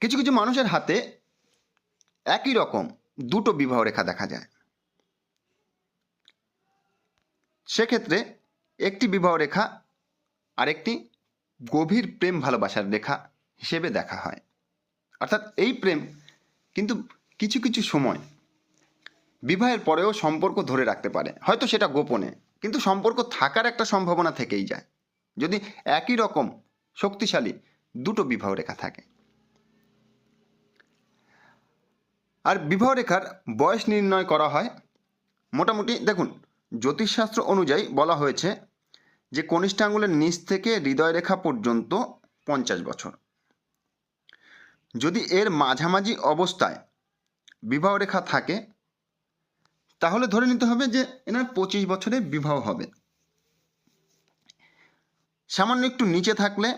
কিছু কিছু মানুষের হাতে একই রকম দুটো বিবাহ রেখা দেখা যায়। সেক্ষেত্রে একটি বিবাহ রেখা আরেকটি গভীর প্রেম ভালোবাসার রেখা হিসেবে দেখা হয়। অর্থাৎ এই প্রেম কিন্তু কিছু কিছু সময় বিবাহের পরেও সম্পর্ক ধরে রাখতে পারে, হয়তো সেটা গোপনে, কিন্তু সম্পর্ক থাকার একটা সম্ভাবনা থেকেই যায় যদি একই রকম শক্তিশালী দুটো বিবাহ রেখা থাকে। আর বিবাহ রেখার বয়স নির্ণয় করা হয় মোটামুটি, দেখুন জ্যোতিষশাস্ত্র অনুযায়ী বলা হয়েছে যে কনিষ্ঠ আঙুলের নিচ থেকে হৃদয় রেখা পর্যন্ত 50 বছর। যদি এর মাঝামাঝি অবস্থায় বিবাহ রেখা থাকে তাহলে ধরে নিতে হবে যে এনার 25 বছরে বিবাহ হবে। সামান্য একটু নিচে থাকলে